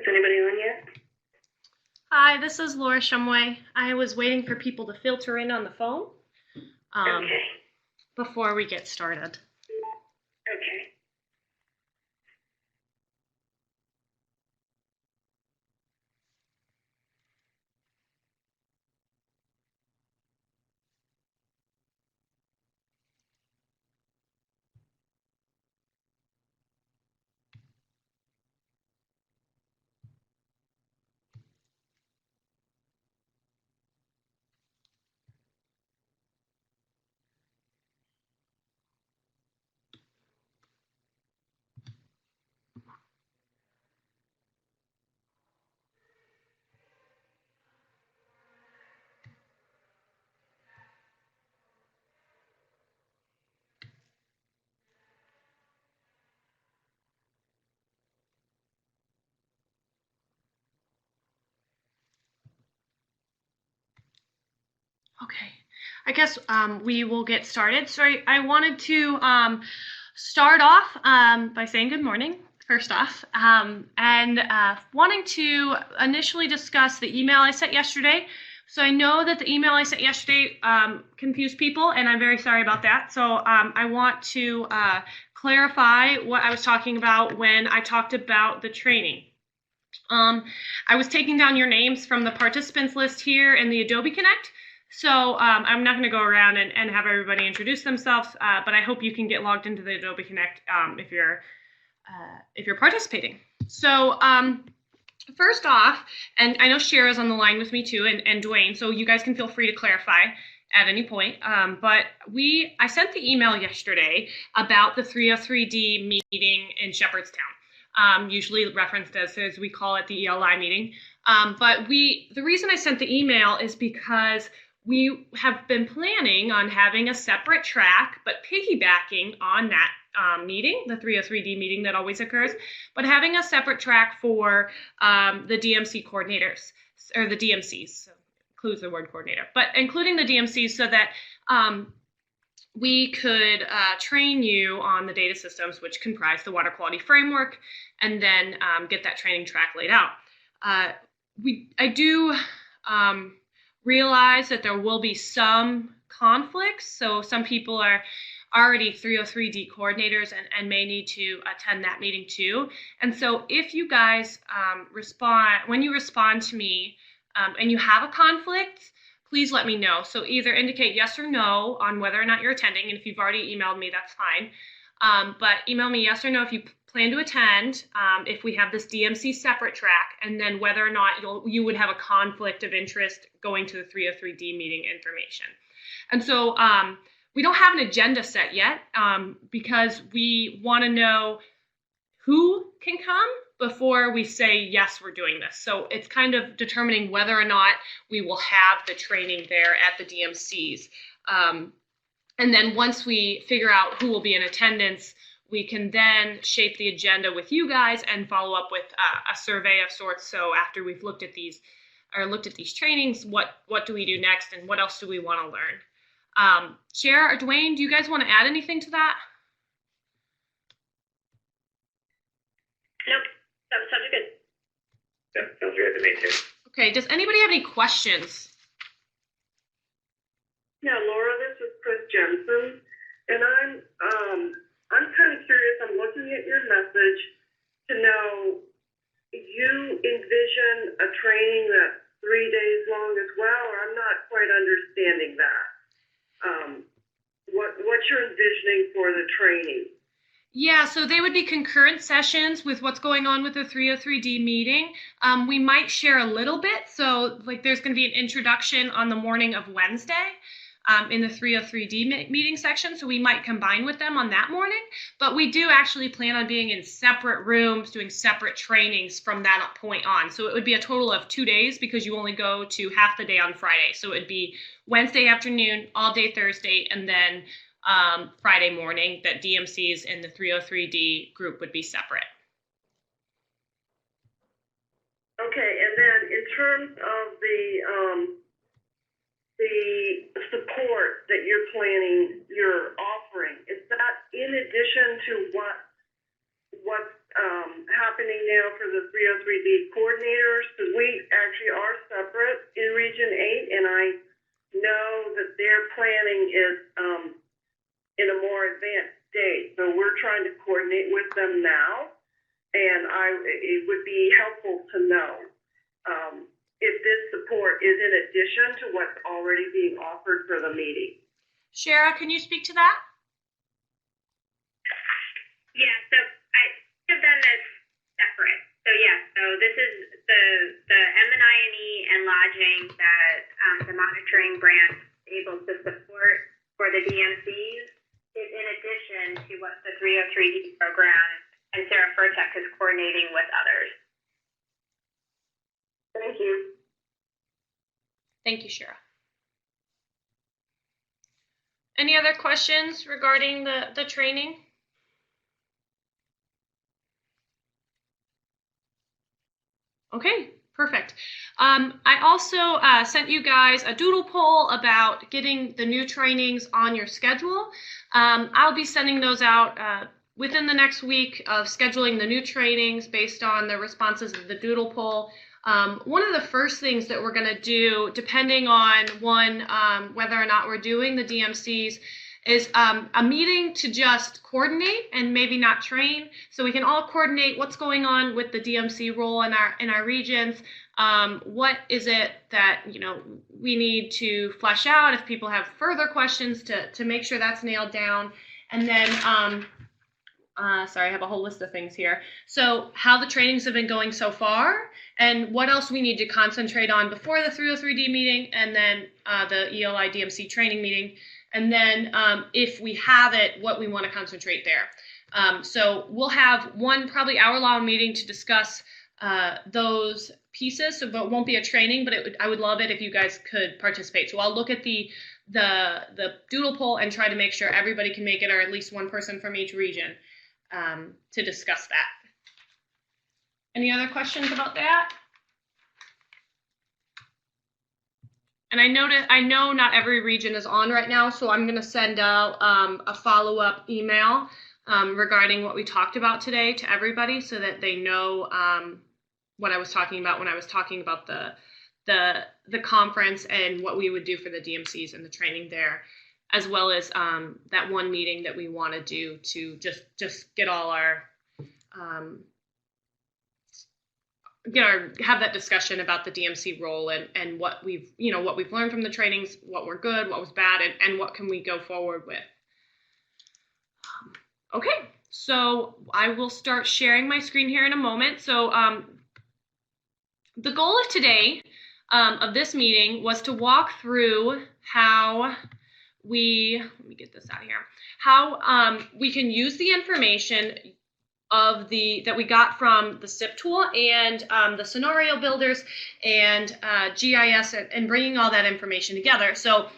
Is anybody on yet? Hi, this is Laura Shumway. I was waiting for people to filter in on the phone Okay. before we get started. Okay. Okay, I guess we will get started. So I wanted to start off by saying good morning, first off, and wanting to initially discuss the email I sent yesterday. So I know that the email I sent yesterday confused people, and I'm very sorry about that. So I want to clarify what I was talking about when I talked about the training. I was taking down your names from the participants list here in the Adobe Connect. So I'm not going to go around and have everybody introduce themselves, but I hope you can get logged into the Adobe Connect if you're participating. So first off, and I know Shira's on the line with me too, and Dwayne, so you guys can feel free to clarify at any point. But I sent the email yesterday about the 303D meeting in Shepherdstown, usually referenced as we call it the ELI meeting. But the reason I sent the email is because we have been planning on having a separate track, but piggybacking on that meeting, the 303D meeting that always occurs, but having a separate track for the DMC coordinators, or the DMCs, so includes the word coordinator, but including the DMCs so that we could train you on the data systems which comprise the water quality framework, and then get that training track laid out. I do realize that there will be some conflicts. So some people are already 303D coordinators and may need to attend that meeting too. And so if you guys when you respond to me and you have a conflict, please let me know. So either indicate yes or no on whether or not you're attending. And if you've already emailed me, that's fine. But email me yes or no if you plan to attend, if we have this DMC separate track, and then whether or not you would have a conflict of interest going to the 303D meeting information. And so we don't have an agenda set yet because we want to know who can come before we say, yes, we're doing this. So it's kind of determining whether or not we will have the training there at the DMCs. And then once we figure out who will be in attendance, we can then shape the agenda with you guys and follow up with a survey of sorts. So after we've looked at these trainings, what do we do next, and what else do we want to learn? Cher or Dwayne, do you guys want to add anything to that? Nope, that sounds good. Yeah, sounds good to me too. Okay, does anybody have any questions? Yeah, Laura, this is Chris Jensen, and I'm kind of curious. I'm looking at your message to know you envision a training that's 3 days long as well, or I'm not quite understanding that. What you're envisioning for the training? Yeah, so they would be concurrent sessions with what's going on with the 303D meeting. We might share a little bit. So like there's going to be an introduction on the morning of Wednesday in the 303D meeting section. So we might combine with them on that morning. But we do actually plan on being in separate rooms, doing separate trainings from that point on. So it would be a total of 2 days because you only go to half the day on Friday. So it would be Wednesday afternoon, all day Thursday, and then Friday morning that DMCs in the 303D group would be separate. Okay, and then in terms of the support that you're offering, is that in addition to happening now for the 303D coordinators, because we actually are separate in Region 8, and I know that their planning is in a more advanced state. So we're trying to coordinate with them now, and it would be helpful to know if this support is in addition to what's already being offered for the meeting. Shara, can you speak to that? Yeah, so I think of them as separate. So yeah, so this is the M&I&E and lodging that the monitoring branch is able to support for the DMCs is in addition to what the 303D program and Sarah Furtek is coordinating with others. Thank you. Thank you, Shara. Any other questions regarding the training? Okay, perfect. I also sent you guys a doodle poll about getting the new trainings on your schedule. I'll be sending those out within the next week of scheduling the new trainings based on the responses of the doodle poll. One of the first things that we're going to do, depending on whether or not we're doing the DMCs, is a meeting to just coordinate and maybe not train, so we can all coordinate what's going on with the DMC role in our regions. What is it that we need to flesh out if people have further questions to make sure that's nailed down. And then sorry, I have a whole list of things here. So how the trainings have been going so far, and what else we need to concentrate on before the 303D meeting, and then the ELI DMC training meeting. And then if we have it, what we want to concentrate there. So we'll have one probably hour-long meeting to discuss those pieces. So but it won't be a training, but I would love it if you guys could participate. So I'll look at the doodle poll and try to make sure everybody can make it, or at least one person from each region to discuss that. Any other questions about that? And I know not every region is on right now, so I'm going to send out a follow-up email regarding what we talked about today to everybody, so that they know what I was talking about when I was talking about the conference and what we would do for the DMCs and the training there, as well as that one meeting that we want to do to just get all our have that discussion about the DMC role and what we've learned from the trainings, what were good, what was bad, and what can we go forward with. Okay, so I will start sharing my screen here in a moment. So the goal of today, of this meeting, was to walk through how let me get this out of here, how we can use the information that we got from the CIP tool and the scenario builders and GIS and bringing all that information together. So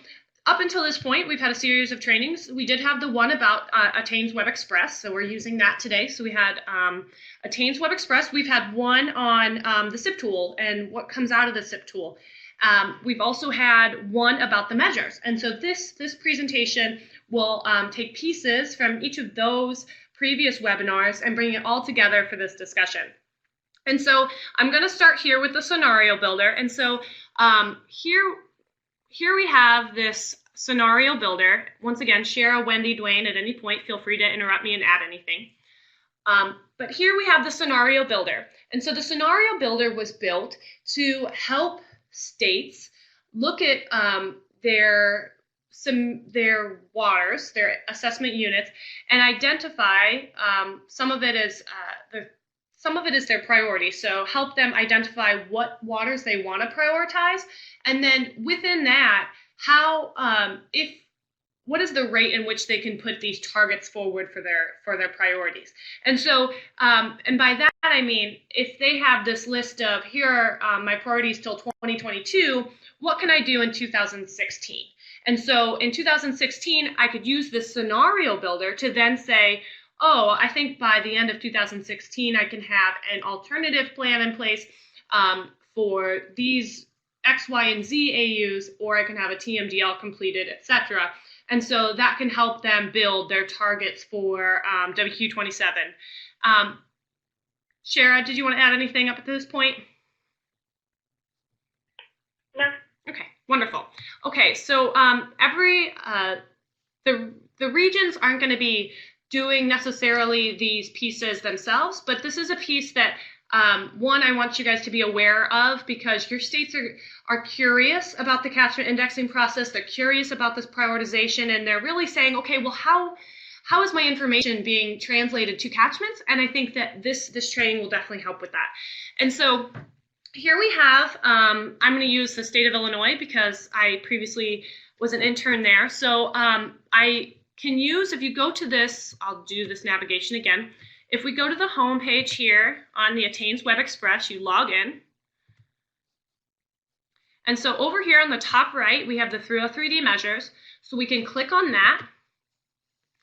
up until this point, we've had a series of trainings. We did have the one about Attain's Web Express, so we're using that today. So we had Attain's Web Express. We've had one on the CIP tool and what comes out of the CIP tool. We've also had one about the measures. And so this presentation will take pieces from each of those previous webinars and bring it all together for this discussion. And so I'm going to start here with the scenario builder. And so here we have this scenario builder. Once again, Shara, Wendy, Dwayne, at any point, feel free to interrupt me and add anything. But here we have the scenario builder. And so the scenario builder was built to help states look at their waters, their assessment units, and identify some of it as their priority. So help them identify what waters they want to prioritize, and then within that, what is the rate in which they can put these targets forward for their priorities. And so, and by that I mean, if they have this list of here are my priorities till 2022, what can I do in 2016? And so in 2016, I could use this scenario builder to then say, oh, I think by the end of 2016, I can have an alternative plan in place for these X, Y, and Z AUs, or I can have a TMDL completed, etc. And so that can help them build their targets for WQ27. Shara, did you want to add anything up at this point? No. Okay, wonderful. Okay, so the regions aren't going to be doing necessarily these pieces themselves, but this is a piece that one, I want you guys to be aware of, because your states are curious about the catchment indexing process. They're curious about this prioritization, and they're really saying, okay, well, how is my information being translated to catchments? And I think that this training will definitely help with that. And so here we have, I'm going to use the state of Illinois because I previously was an intern there. So I can use, if you go to this, I'll do this navigation again. If we go to the home page here on the Attains Web Express, you log in. And so over here on the top right, we have the 303D measures. So we can click on that.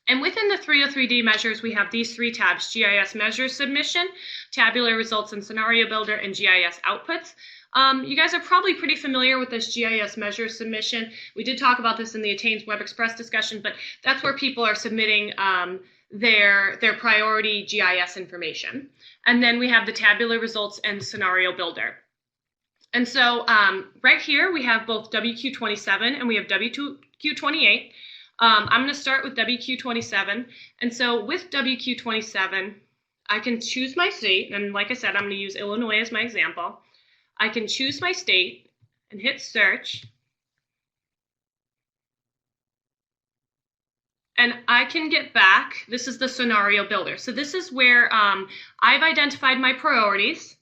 And within the 303D measures, we have these three tabs: GIS measures submission, tabular results and scenario builder, and GIS outputs. You guys are probably pretty familiar with this GIS measures submission. We did talk about this in the Attains Web Express discussion, but that's where people are submitting their priority GIS information. And then we have the tabular results and scenario builder. And so right here, we have both WQ27 and we have WQ28. I'm going to start with WQ27. And so with WQ27, I can choose my state. And like I said, I'm going to use Illinois as my example. I can choose my state and hit search. And I can get back, this is the scenario builder. So this is where I've identified my priorities,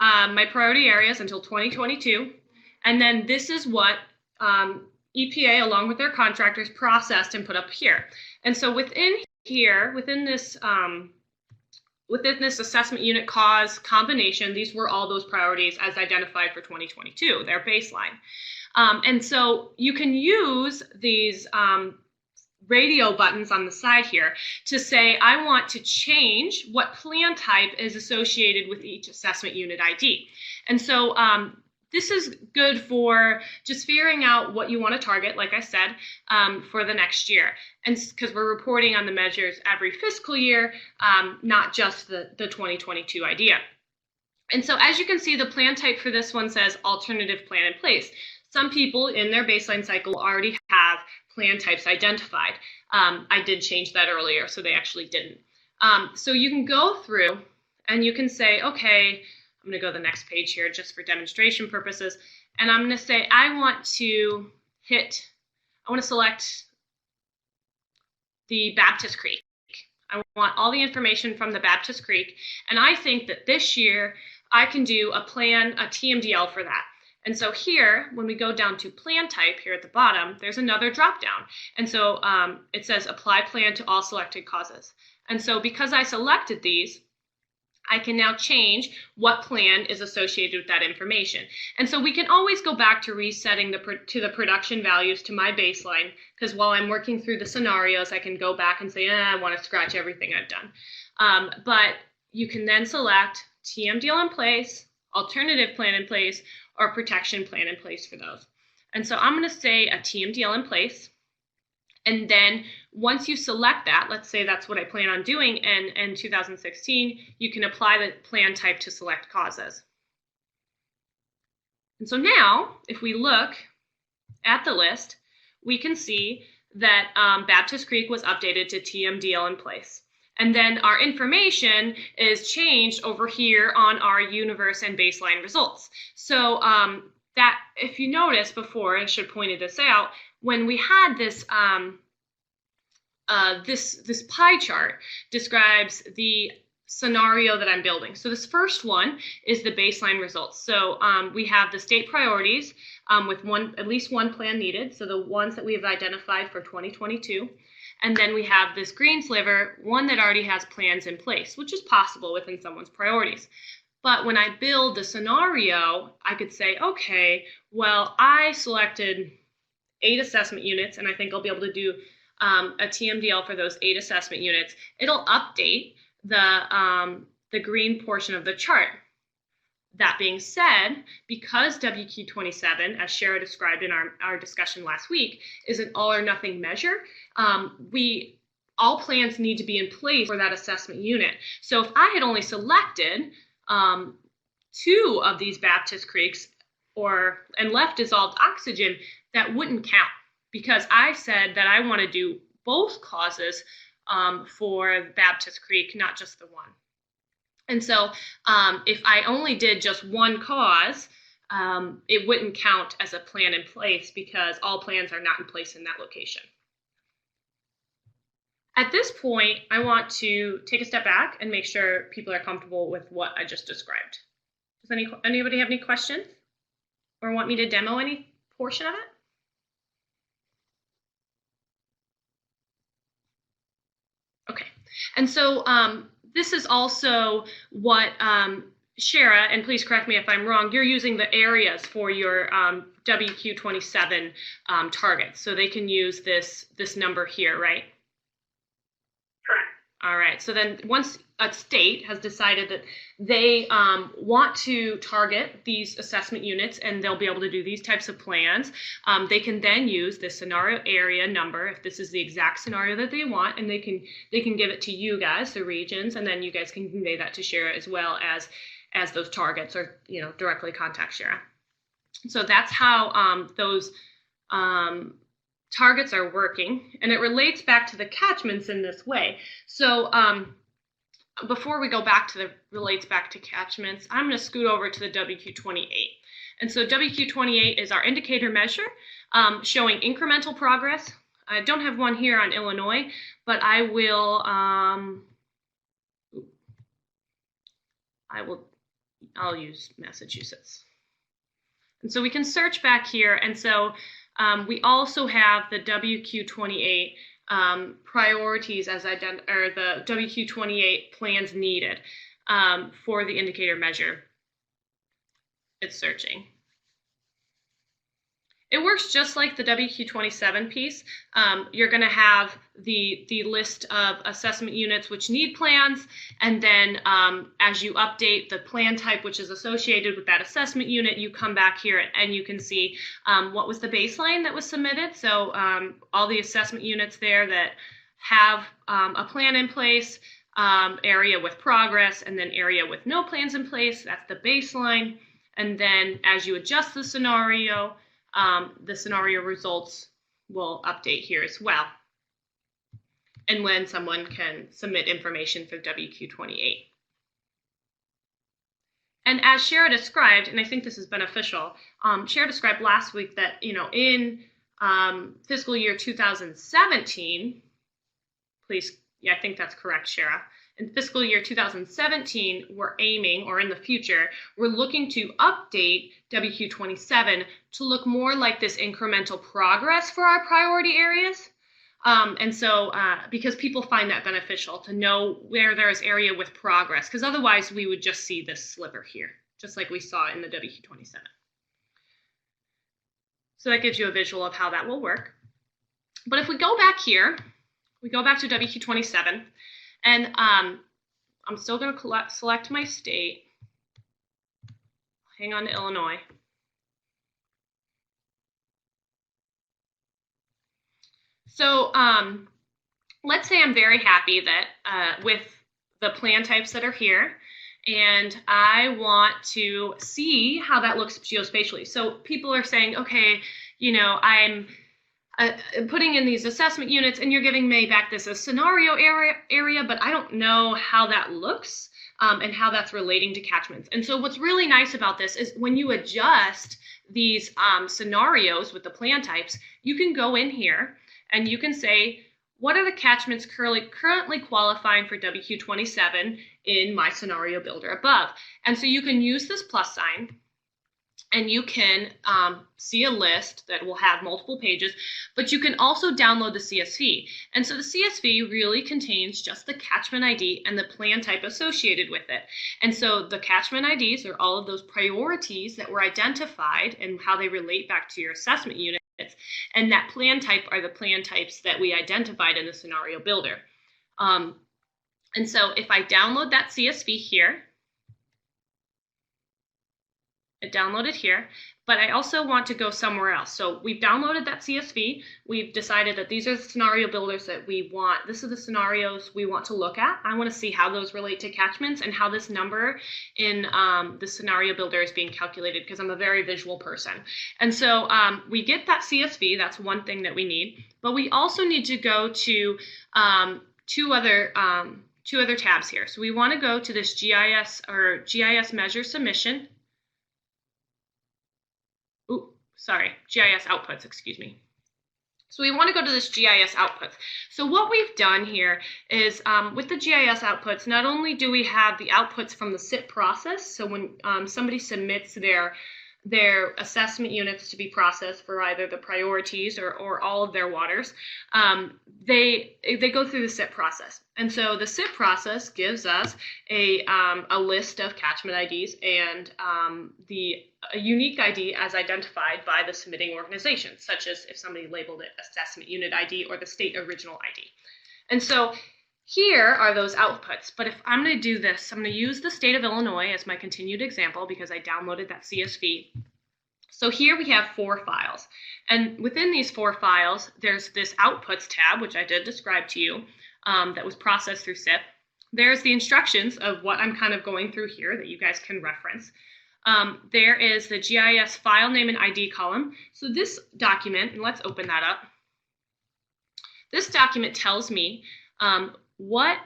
my priority areas until 2022. And then this is what EPA, along with their contractors, processed and put up here. And so within here, within this assessment unit cause combination, these were all those priorities as identified for 2022, their baseline. And so you can use these radio buttons on the side here to say, I want to change what plan type is associated with each assessment unit ID. And so this is good for just figuring out what you want to target, like I said, for the next year. And because we're reporting on the measures every fiscal year, not just the 2022 idea. And so as you can see, the plan type for this one says alternative plan in place. Some people in their baseline cycle already have plan types identified. I did change that earlier, so they actually didn't. So you can go through and you can say, okay, I'm going to go to the next page here just for demonstration purposes. And I'm going to say, I want to select the Baptist Creek. I want all the information from the Baptist Creek. And I think that this year I can do a TMDL for that. And so here, when we go down to plan type here at the bottom, there's another drop down. And so it says apply plan to all selected causes. And so because I selected these, I can now change what plan is associated with that information. And so we can always go back to resetting the production values to my baseline, because while I'm working through the scenarios, I can go back and say, I want to scratch everything I've done. But you can then select TMDL in place, alternative plan in place, or protection plan in place for those. And so I'm going to say a TMDL in place. And then once you select that, let's say that's what I plan on doing in 2016, you can apply the plan type to select causes. And so now, if we look at the list, we can see that Baptist Creek was updated to TMDL in place. And then our information is changed over here on our universe and baseline results. So that, if you notice before, I should have pointed this out, when we had this this pie chart describes the scenario that I'm building. So this first one is the baseline results. So we have the state priorities with at least one plan needed. So the ones that we have identified for 2022. And then we have this green sliver, one that already has plans in place, which is possible within someone's priorities. But when I build the scenario, I could say, okay, well, I selected 8 assessment units, and I think I'll be able to do a TMDL for those 8 assessment units. It'll update the green portion of the chart. That being said, because WQ27, as Shara described in our discussion last week, is an all or nothing measure, we all plans need to be in place for that assessment unit. So if I had only selected 2 of these Baptist Creeks and left dissolved oxygen, that wouldn't count, because I said that I want to do both causes for Baptist Creek, not just the one. And so if I only did just one cause, it wouldn't count as a plan in place, because all plans are not in place in that location. At this point, I want to take a step back and make sure people are comfortable with what I just described. Does anybody have any questions or want me to demo any portion of it? Okay, and so this is also what Shara, and please correct me if I'm wrong, you're using the areas for your WQ27 targets, so they can use this number here, right? Correct. All right, so then once a state has decided that they want to target these assessment units and they'll be able to do these types of plans, they can then use the scenario area number if this is the exact scenario that they want, and they can give it to you guys, the regions, and then you guys can convey that to Shara as well as those targets, or directly contact Shara. So that's how those targets are working, and it relates back to the catchments in this way. So before we go back to the relates back to catchments, I'm going to scoot over to the WQ28. And so WQ28 is our indicator measure showing incremental progress. I don't have one here on Illinois, but I'll use Massachusetts. And so we can search back here, and so we also have the WQ28 priorities or the WQ28 plans needed for the indicator measure. It's searching. It works just like the WQ27 piece. You're going to have the list of assessment units which need plans, and then as you update the plan type which is associated with that assessment unit, you come back here and you can see what was the baseline that was submitted. So all the assessment units there that have a plan in place, area with progress, and then area with no plans in place, that's the baseline. And then as you adjust the scenario results will update here as well, and when someone can submit information for WQ28. And as Shara described, and I think this is beneficial, Shara described last week that in fiscal year 2017, please, yeah, I think that's correct, Shara. In fiscal year 2017, we're aiming, or in the future, we're looking to update WQ27 to look more like this incremental progress for our priority areas. And so, because people find that beneficial to know where there is area with progress, because otherwise we would just see this sliver here, just like we saw in the WQ27. So that gives you a visual of how that will work. But if we go back here, we go back to WQ27, and I'm still going to select my state. Hang on to Illinois. So let's say I'm very happy that with the plan types that are here, and I want to see how that looks geospatially. So people are saying, okay, I'm putting in these assessment units, and you're giving me back this scenario area, but I don't know how that looks and how that's relating to catchments. And so what's really nice about this is when you adjust these scenarios with the plan types, you can go in here and you can say, what are the catchments currently qualifying for WQ27 in my scenario builder above? And so you can use this plus sign, and you can see a list that will have multiple pages, but you can also download the CSV. And so the CSV really contains just the catchment ID and the plan type associated with it. And so the catchment IDs are all of those priorities that were identified and how they relate back to your assessment units. And that plan type are the plan types that we identified in the scenario builder. And so if I download that CSV here, it downloaded here, but I also want to go somewhere else. So we've downloaded that CSV. We've decided that these are the scenario builders that we want. This are the scenarios we want to look at. I want to see how those relate to catchments and how this number in the scenario builder is being calculated, because I'm a very visual person. And so we get that CSV. That's one thing that we need. But we also need to go to two other tabs here. So we want to go to this GIS or GIS measure submission. GIS outputs, excuse me. So we want to go to this GIS outputs. So what we've done here is with the GIS outputs, not only do we have the outputs from the CIP process, so when somebody submits their assessment units to be processed for either the priorities or all of their waters, they go through the CIP process. And so the CIP process gives us a list of catchment IDs and a unique ID as identified by the submitting organization, such as if somebody labeled it assessment unit ID or the state original ID. And so here are those outputs. But if I'm going to do this, I'm going to use the state of Illinois as my continued example because I downloaded that CSV. So here we have 4 files. And within these 4 files, there's this outputs tab, which I did describe to you, that was processed through CIP. There's the instructions of what I'm kind of going through here that you guys can reference. There is the GIS file name and ID column. So this document, and let's open that up. This document tells me what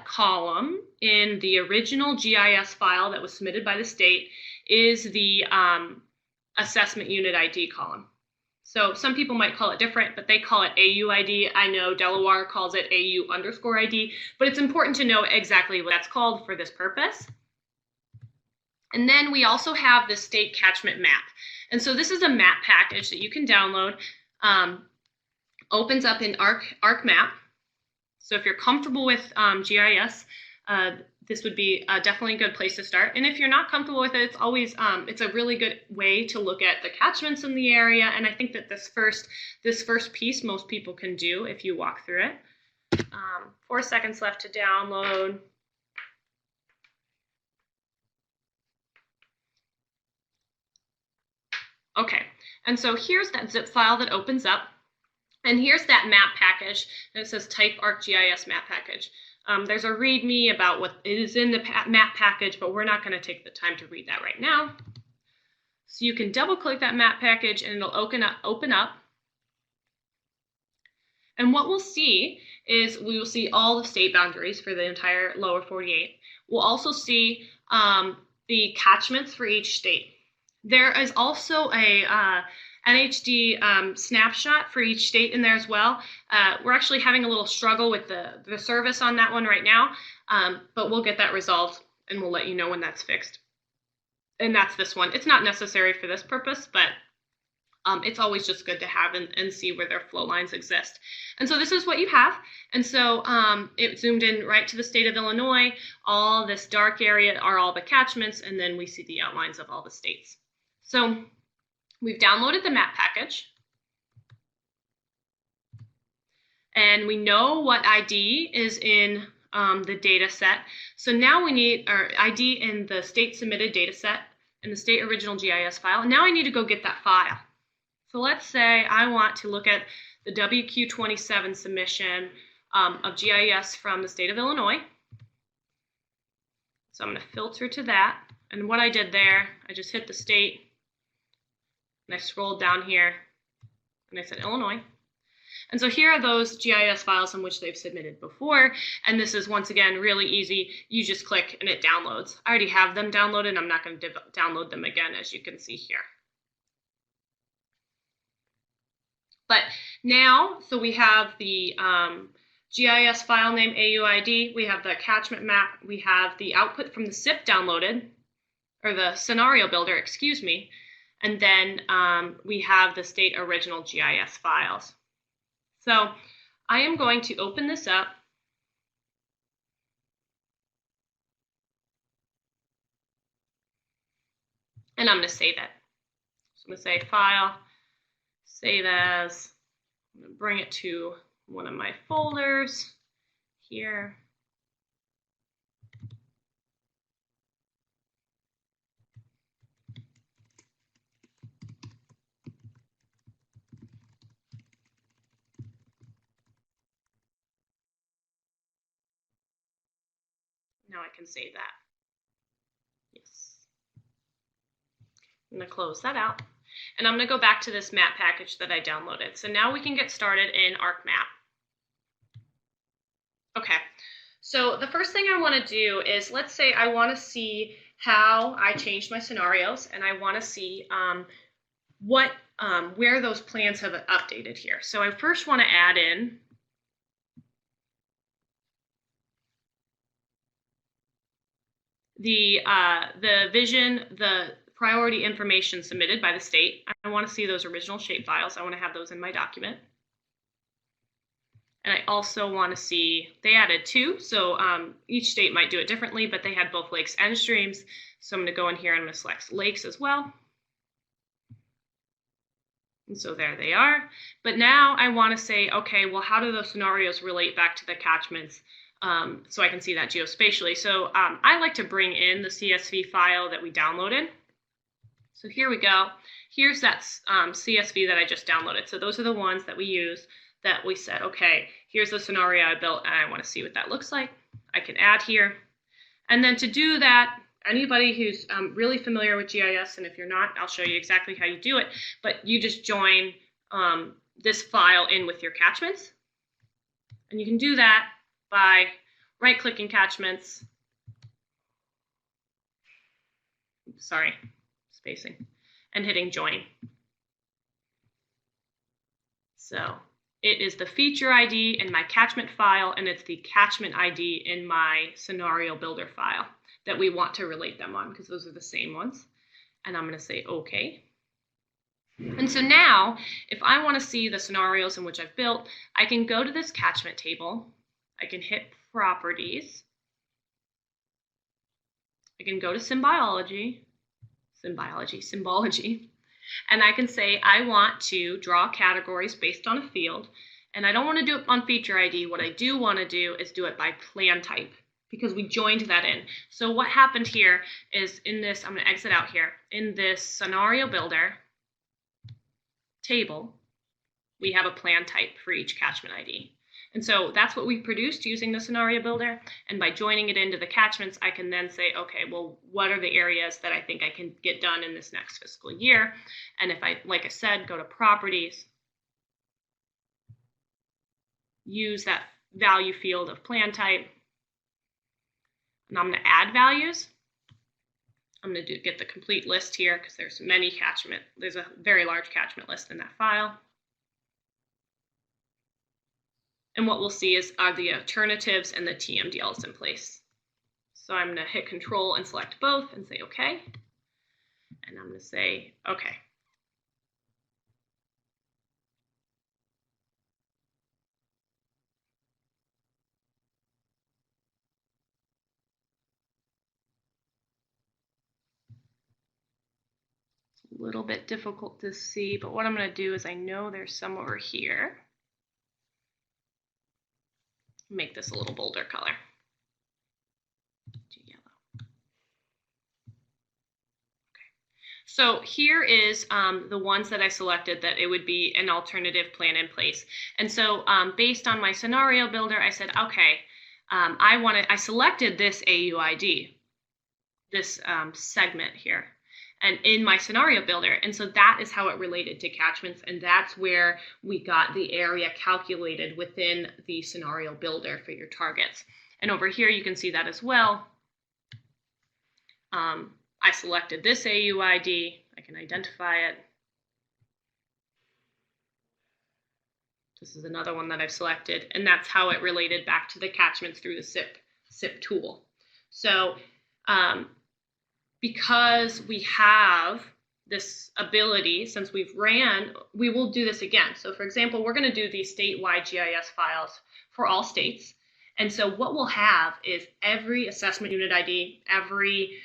column in the original GIS file that was submitted by the state is the assessment unit ID column. So some people might call it different, but they call it AUID. I know Delaware calls it AU_ID, but it's important to know exactly what that's called for this purpose. And then we also have the state catchment map. And so this is a map package that you can download. Opens up in ArcMap. So if you're comfortable with GIS, this would be definitely a good place to start. And if you're not comfortable with it, it's always it's a really good way to look at the catchments in the area. And I think that this first piece most people can do if you walk through it. 4 seconds left to download. Okay, and so here's that zip file that opens up. And here's that map package, and it says type ArcGIS map package. There's a README about what is in the map package, but we're not going to take the time to read that right now. So you can double click that map package and it'll open up. And what we'll see is we will see all the state boundaries for the entire lower 48. We'll also see the catchments for each state. There is also a NHD snapshot for each state in there as well. We're actually having a little struggle with the service on that one right now, but we'll get that resolved and we'll let you know when that's fixed. And that's this one. It's not necessary for this purpose, but it's always just good to have and see where their flow lines exist. And so this is what you have. And so it zoomed in right to the state of Illinois. All this dark area are all the catchments, and then we see the outlines of all the states. So we've downloaded the map package, and we know what ID is in the data set. So now we need our ID in the state submitted data set in the state original GIS file. And now I need to go get that file. So let's say I want to look at the WQ27 submission of GIS from the state of Illinois. So I'm going to filter to that. And what I did there, I just hit the state. And I scrolled down here and I said Illinois. And so here are those GIS files in which they've submitted before. And this is, once again, really easy. You just click and it downloads. I already have them downloaded. I'm not going to download them again, as you can see here. But now, so we have the GIS file name AUID. We have the catchment map. We have the output from the CIP downloaded, or the scenario builder, excuse me. And then we have the state original GIS files. So I am going to open this up. And I'm going to save it. So I'm going to say File, Save As. I'm going to bring it to one of my folders here. Now I can save that. Yes. I'm going to close that out. And I'm going to go back to this map package that I downloaded. So now we can get started in ArcMap. Okay, so the first thing I want to do is, let's say I want to see how I changed my scenarios, and I want to see where those plans have updated here. So I first want to add in the vision, the priority information submitted by the state. I want to see those original shape files. I want to have those in my document. And I also want to see, they added 2, so each state might do it differently, but they had both lakes and streams. So I'm going to go in here and I'm going to select lakes as well. And so there they are. But now I want to say, okay, well, how do those scenarios relate back to the catchments so I can see that geospatially? So I like to bring in the CSV file that we downloaded. So here we go. Here's that CSV that I just downloaded. So those are the ones that we use, that we said, okay, here's the scenario I built and I want to see what that looks like. I can add here. And then to do that, anybody who's really familiar with GIS, and if you're not, I'll show you exactly how you do it, but you just join this file in with your catchments. And you can do that by right-clicking catchments. Sorry, spacing, and hitting join. So it is the feature ID in my catchment file, and it's the catchment ID in my scenario builder file that we want to relate them on, because those are the same ones. And I'm going to say OK. And so now, if I want to see the scenarios in which I've built, I can go to this catchment table. I can hit Properties. I can go to Symbology, and I can say I want to draw categories based on a field, and I don't want to do it on feature ID. What I do want to do is do it by plan type, because we joined that in. So what happened here is, in this, I'm going to exit out here, in this scenario builder table, we have a plan type for each catchment ID. And so that's what we produced using the scenario builder. And by joining it into the catchments, I can then say, okay, well, what are the areas that I think I can get done in this next fiscal year? And if I, like I said, go to properties, use that value field of plan type, and I'm going to add values. I'm going to get the complete list here because there's many catchment. There's a very large catchment list in that file. And what we'll see are the alternatives and the TMDLs in place. So I'm going to hit Control and select both and say OK. And I'm going to say OK. It's a little bit difficult to see, but what I'm going to do is, I know there's some over here. Make this a little bolder color. Yellow. Okay. So here is the ones that I selected that it would be an alternative plan in place. And so based on my scenario builder, I said, okay, I selected this AUID, this segment here, and in my scenario builder. And so that is how it related to catchments, and that's where we got the area calculated within the scenario builder for your targets. And over here you can see that as well. I selected this AUID, I can identify it. This is another one that I've selected, and that's how it related back to the catchments through the CIP tool. So because we have this ability, since we've ran, we will do this again. So for example, we're going to do these statewide GIS files for all states. And so what we'll have is every assessment unit ID, every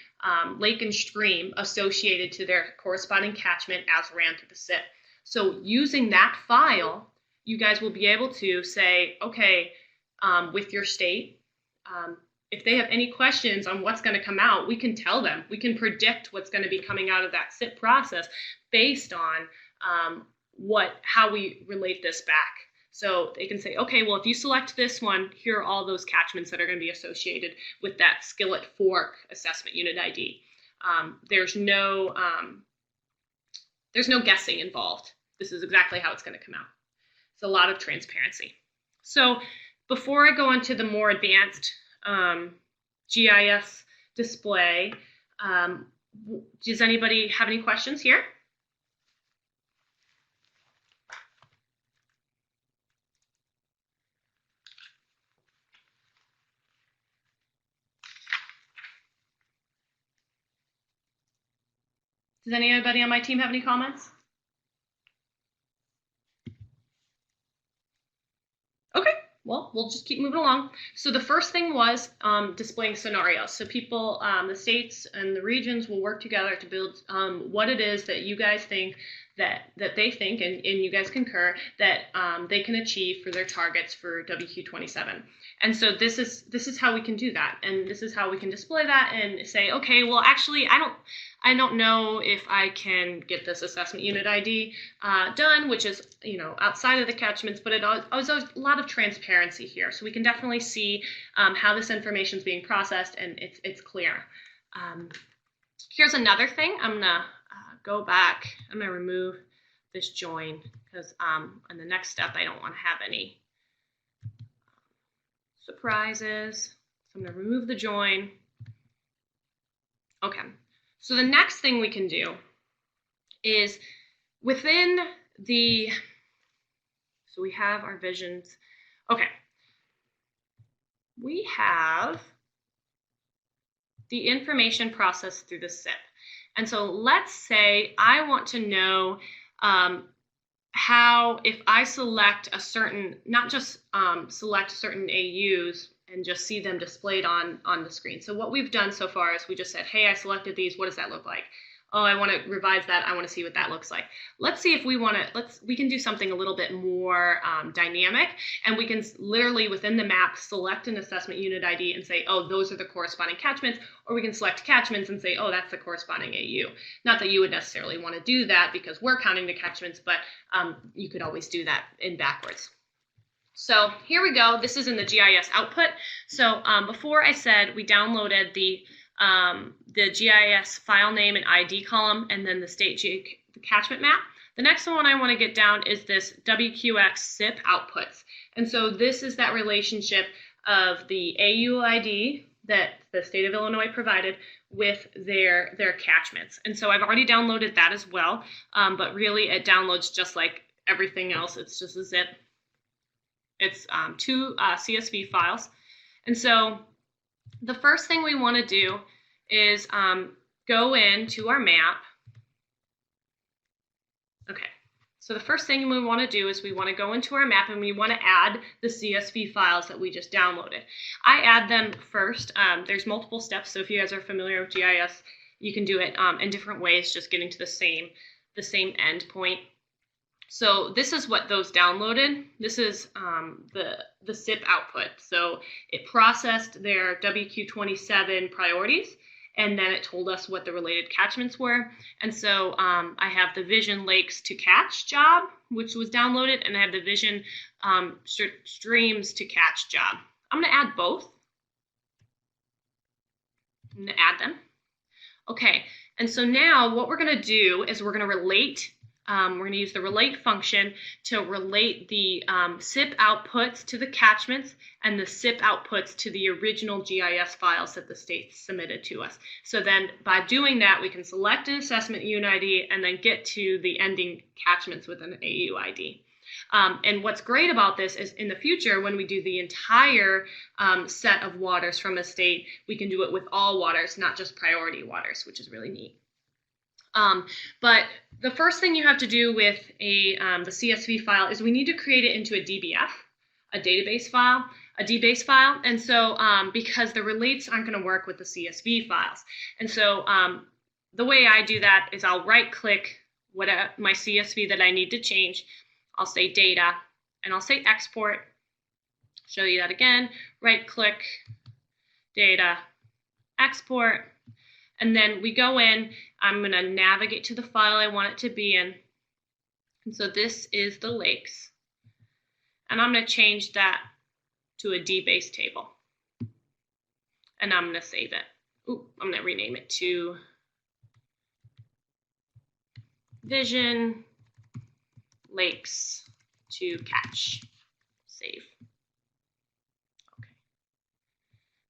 lake and stream associated to their corresponding catchment as ran through the CIP. So using that file, you guys will be able to say, okay, with your state, if they have any questions on what's going to come out, we can tell them. We can predict what's going to be coming out of that CIP process based on how we relate this back. So they can say, okay, well, if you select this one, here are all those catchments that are going to be associated with that skillet fork assessment unit ID. There's no guessing involved. This is exactly how it's going to come out. It's a lot of transparency. So before I go into the more advanced GIS display, does anybody have any questions here? Does anybody on my team have any comments? Okay, well, we'll just keep moving along. So the first thing was displaying scenarios. So people, the states and the regions will work together to build what it is that you guys think that they think, and you guys concur, that they can achieve for their targets for WQ27. And so this is how we can do that, and this is how we can display that and say, okay, well, actually, I don't know if I can get this assessment unit ID done, which is, you know, outside of the catchments, but it also a lot of transparency here, so we can definitely see how this information is being processed, and it's clear. Here's another thing. I'm gonna go back. I'm gonna remove this join because in the next step I don't want to have any surprises. So I'm going to remove the join. Okay, so the next thing we can do is within the, so we have our visions. Okay, we have the information processed through the CIP. And so let's say I want to know how, if I select a certain, not just select certain AUs and just see them displayed on the screen. So what we've done so far is we just said, hey, I selected these, what does that look like? Oh, I want to revise that, I want to see what that looks like. Let's see if we want to, we can do something a little bit more dynamic, and we can literally within the map select an assessment unit ID and say, oh, those are the corresponding catchments, or we can select catchments and say, oh, that's the corresponding AU. Not that you would necessarily want to do that because we're counting the catchments, but you could always do that in backwards. So here we go. This is in the GIS output. So before I said we downloaded the GIS file name and ID column, and then the state catchment map. The next one I want to get down is this WQX CIP outputs. And so this is that relationship of the AU ID that the state of Illinois provided with their catchments. And so I've already downloaded that as well, but really it downloads just like everything else. It's just a zip. It's two CSV files. And so the first thing we want to do is go into our map. Okay, so the first thing we want to do is we want to go into our map and we want to add the CSV files that we just downloaded. I add them first. There's multiple steps, so if you guys are familiar with GIS, you can do it in different ways, just getting to the same end point. So this is what those downloaded. This is the CIP output. So it processed their WQ27 priorities, and then it told us what the related catchments were. And so I have the Vision Lakes to Catch job, which was downloaded, and I have the Vision Streams to Catch job. I'm going to add both. I'm going to add them. Okay, and so now what we're going to do is we're going to relate. We're going to use the relate function to relate the CIP outputs to the catchments and the CIP outputs to the original GIS files that the state submitted to us. So then by doing that, we can select an assessment unit ID and then get to the ending catchments with an AU ID. And what's great about this is in the future, when we do the entire set of waters from a state, we can do it with all waters, not just priority waters, which is really neat. But the first thing you have to do with the CSV file is we need to create it into a DBF, a database file, a DBase file. And so because the relates aren't going to work with the CSV files. And so the way I do that is I'll right click my CSV that I need to change. I'll say data and I'll say export. Show you that again. Right click, data, export. And then we go in, I'm going to navigate to the file I want it to be in. And so this is the lakes. And I'm going to change that to a D-based table. And I'm going to save it. Ooh, I'm going to rename it to Vision Lakes to Catch. Save. Okay.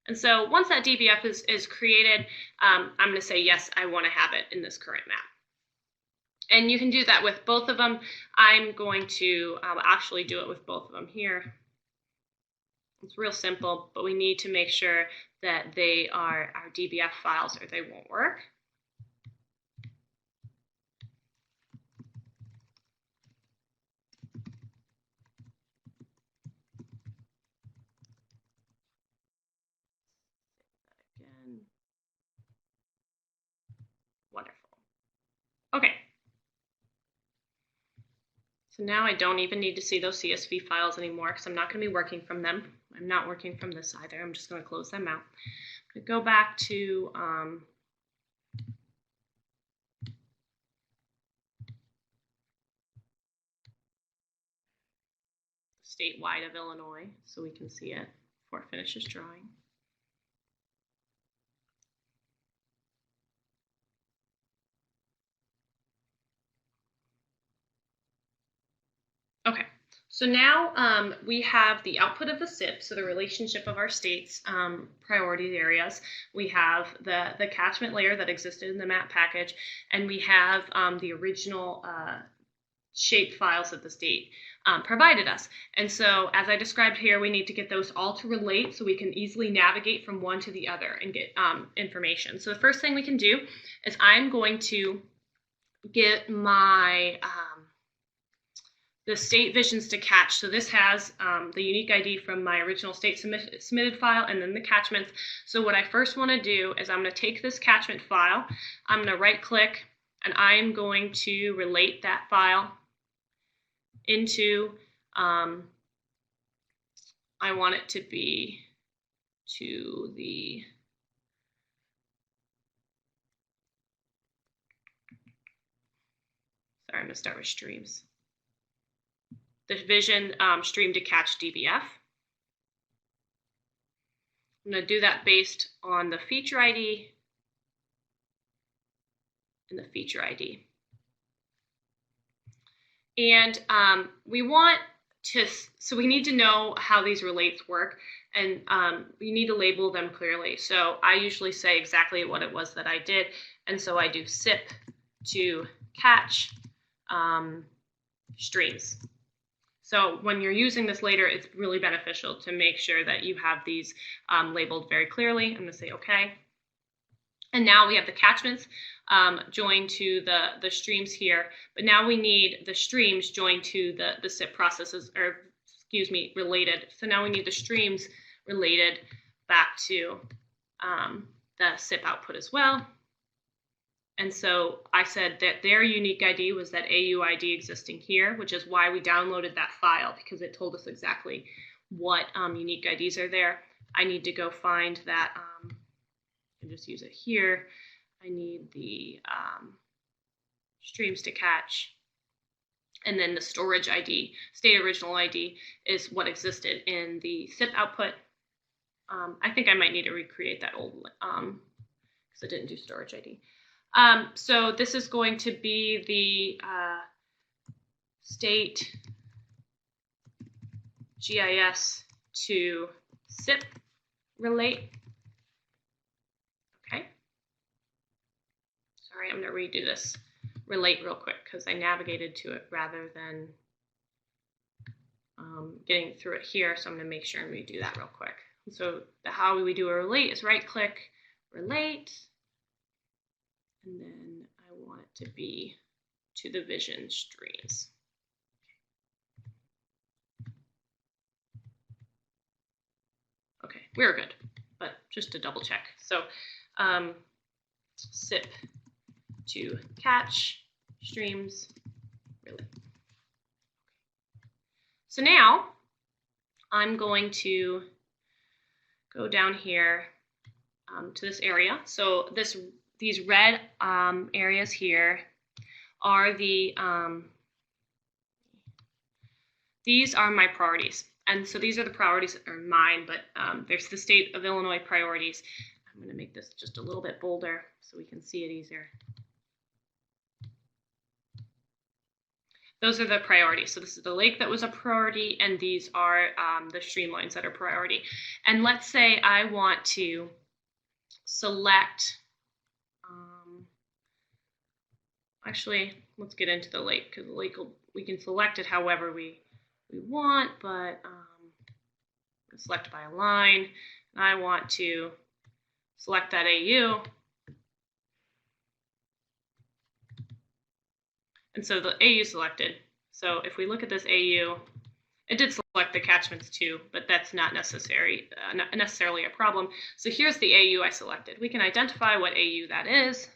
And so once that DBF is created, I'm going to say, yes, I want to have it in this current map. And you can do that with both of them. I'm going to actually do it with both of them here. It's real simple, but we need to make sure that they are our DBF files or they won't work. Again. Wonderful. Okay. So now I don't even need to see those CSV files anymore because I'm not going to be working from them. I'm not working from this either. I'm just going to close them out. I'm going to go back to statewide of Illinois so we can see it before it finishes drawing. Okay, so now we have the output of the CIP, so the relationship of our states' priority areas. We have the catchment layer that existed in the map package, and we have the original shape files that the state provided us. And so as I described here, we need to get those all to relate so we can easily navigate from one to the other and get information. So the first thing we can do is I'm going to get my the state visions to catch. So this has the unique ID from my original state submitted file and then the catchments. So what I first want to do is I'm going to take this catchment file, I'm going to right click, and I'm going to relate that file into, I want it to be to the sorry, I'm going to start with streams. The vision stream to catch DBF. I'm going to do that based on the feature ID and the feature ID. And we want to, so we need to know how these relates work, and we need to label them clearly. So I usually say exactly what it was that I did, and so I do CIP to catch streams. So when you're using this later, it's really beneficial to make sure that you have these labeled very clearly. I'm going to say OK. And now we have the catchments joined to the streams here, but now we need the streams joined to the CIP processes, or excuse me, related. So now we need the streams related back to the CIP output as well. And so I said that their unique ID was that AUID existing here, which is why we downloaded that file, because it told us exactly what unique IDs are there. I need to go find that, and just use it here. I need the streams to catch, and then the storage ID, state original ID, is what existed in the CIP output. I think I might need to recreate that old, because I didn't do storage ID. So this is going to be the state GIS to CIP relate. Okay. Sorry, I'm going to redo this relate real quick because I navigated to it rather than getting through it here. So I'm going to make sure and redo that real quick. So how we do a relate is right click, relate. And then I want it to be to the vision streams. Okay, we're good, but just to double check. So CIP to catch streams relate. So now I'm going to go down here to this area. So these red areas here are the these are my priorities. And so these are the priorities that are mine, but there's the state of Illinois priorities. I'm going to make this just a little bit bolder so we can see it easier. Those are the priorities. So this is the lake that was a priority, and these are the streamlines that are priority. And let's say I want to select, actually, let's get into the lake, because the lake, we can select it however we want, but select by a line. And I want to select that AU. And so the AU selected. So if we look at this AU, it did select the catchments too, but that's not necessarily a problem. So here's the AU I selected. We can identify what AU that is.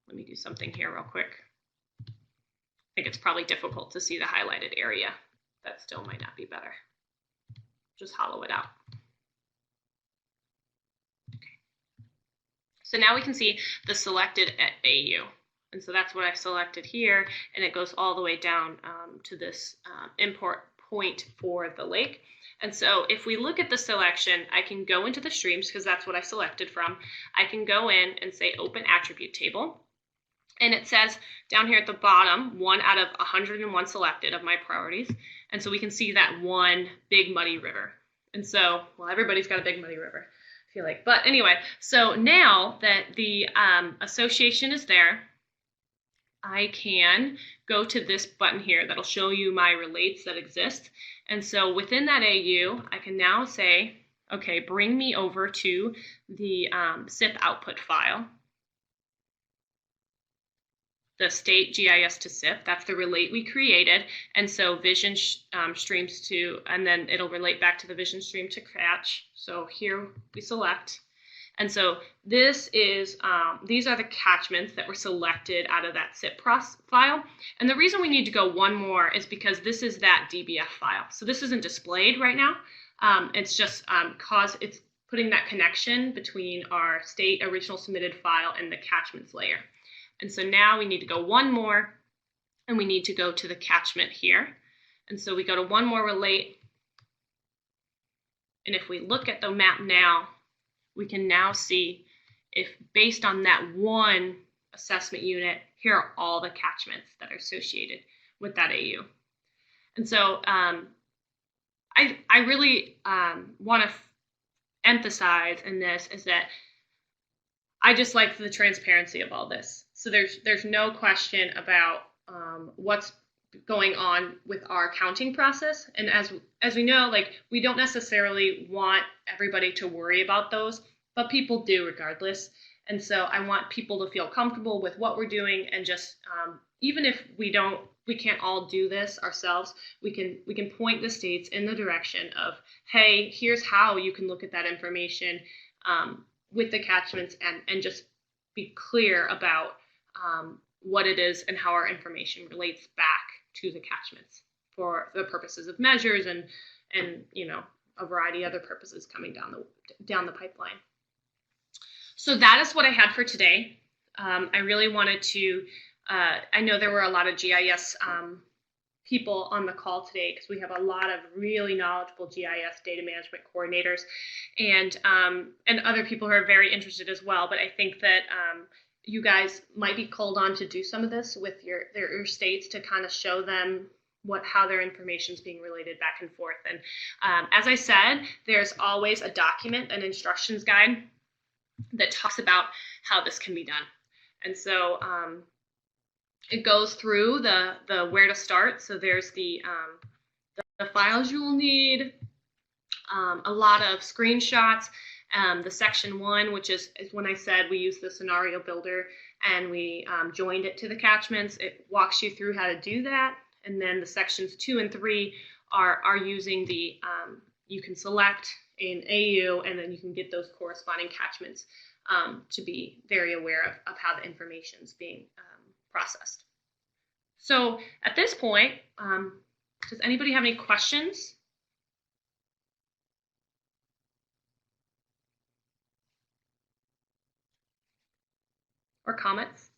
Let me do something here real quick. I think it's probably difficult to see the highlighted area. That still might not be better. Just hollow it out. Okay. So now we can see the selected AU. And so that's what I selected here, and it goes all the way down to this import point for the lake. And so if we look at the selection, I can go into the streams because that's what I selected from. I can go in and say open attribute table. And it says down here at the bottom, 1 out of 101 selected of my priorities. And so we can see that one big muddy river. And so, well, everybody's got a big muddy river, I feel like. But anyway, so now that the association is there, I can go to this button here that'll show you my relates that exist. And so within that AU, I can now say, okay, bring me over to the CIP output file. The state GIS to CIP, that's the relate we created. And so vision streams to, and then it'll relate back to the vision stream to catch. So here we select. And so this is, these are the catchments that were selected out of that CIP file. And the reason we need to go one more is because this is that DBF file. So this isn't displayed right now. It's just it's putting that connection between our state original submitted file and the catchments layer. And so now we need to go one more, and we need to go to the catchment here. And so we go to one more relate. And if we look at the map now, we can now see if based on that one assessment unit, here are all the catchments that are associated with that AU. And so I really want to emphasize in this is that I just like the transparency of all this. So there's no question about what's going on with our counting process. And as we know, like, we don't necessarily want everybody to worry about those, but people do regardless. And so I want people to feel comfortable with what we're doing, and just even if we can't all do this ourselves, we can point the states in the direction of, hey, here's how you can look at that information with the catchments, and just be clear about what it is and how our information relates back to the catchments for the purposes of measures and you know, a variety of other purposes coming down the pipeline. So that is what I had for today. I really wanted to, I know there were a lot of GIS people on the call today because we have a lot of really knowledgeable GIS data management coordinators and other people who are very interested as well. But I think that you guys might be called on to do some of this with your states to kind of show them how their information is being related back and forth. And as I said, there's always a document, an instructions guide that talks about how this can be done. And so it goes through the where to start. So there's the files you will need, a lot of screenshots, the section 1, which is when I said we use the scenario builder and we joined it to the catchments. It walks you through how to do that. And then the sections 2 and 3 are using the, you can select an AU and then you can get those corresponding catchments to be very aware of how the information is being processed. So at this point, does anybody have any questions? Or comments?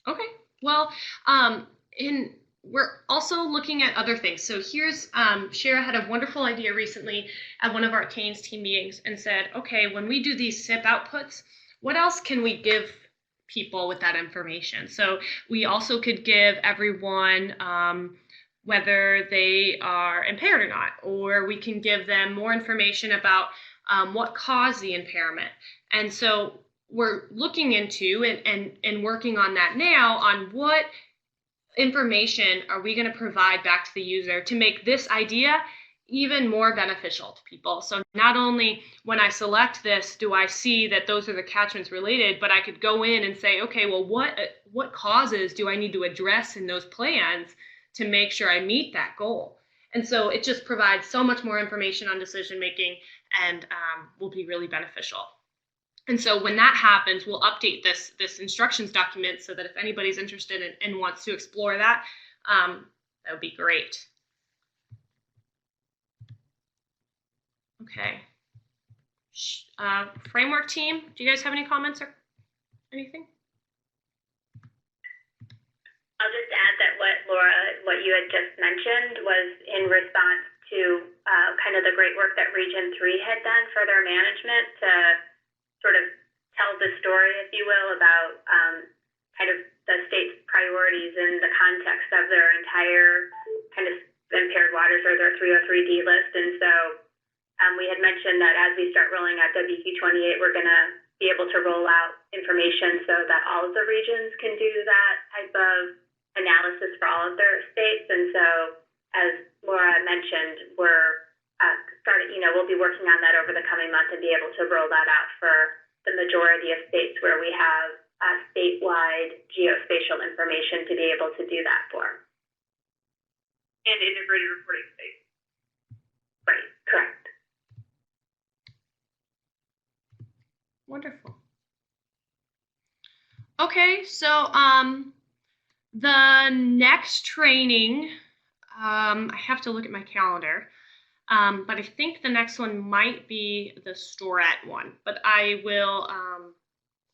Okay. Well, we're also looking at other things. So here's Shara had a wonderful idea recently at one of our Canes team meetings and said, okay, when we do these CIP outputs, what else can we give people with that information? So we also could give everyone whether they are impaired or not, or we can give them more information about what caused the impairment. And so we're looking into and working on that now on what information are we going to provide back to the user to make this idea even more beneficial to people. So not only when I select this do I see that those are the catchments related, but I could go in and say, okay, well, what causes do I need to address in those plans to make sure I meet that goal? And so it just provides so much more information on decision making and will be really beneficial. And so when that happens, we'll update this instructions document so that if anybody's interested and wants to explore that, that would be great. Okay. Framework team, do you guys have any comments or anything? I'll just add that what you had just mentioned was in response to kind of the great work that Region 3 had done for their management to sort of tell the story, if you will, about kind of the state's priorities in the context of their entire kind of impaired waters or their 303D list. And so we had mentioned that as we start rolling out WQ28, we're going to be able to roll out information so that all of the regions can do that type of analysis for all of their states. And so, as Laura mentioned, we're we'll be working on that over the coming month and be able to roll that out for the majority of states where we have statewide geospatial information to be able to do that for. And integrated reporting space. Right, correct. Wonderful. Okay, so the next training, I have to look at my calendar, but I think the next one might be the STORAT one, but I will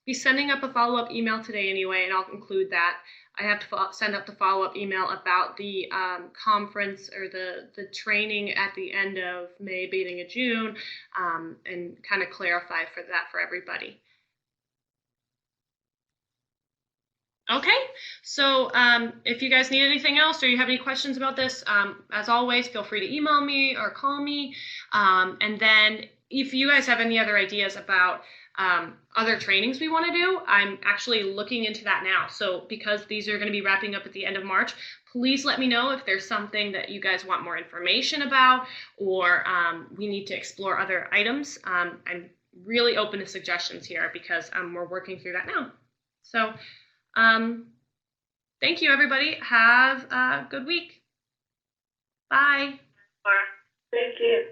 be sending up a follow-up email today anyway, and I'll include that. I have to send up the follow-up email about the conference or the training at the end of May, beginning of June, and kind of clarify for that for everybody. Okay, so if you guys need anything else or you have any questions about this, as always, feel free to email me or call me. And then if you guys have any other ideas about other trainings we want to do, I'm actually looking into that now. So because these are going to be wrapping up at the end of March, please let me know if there's something that you guys want more information about or we need to explore other items. I'm really open to suggestions here because we're working through that now. So thank you, everybody. Have a good week. Bye. Thank you.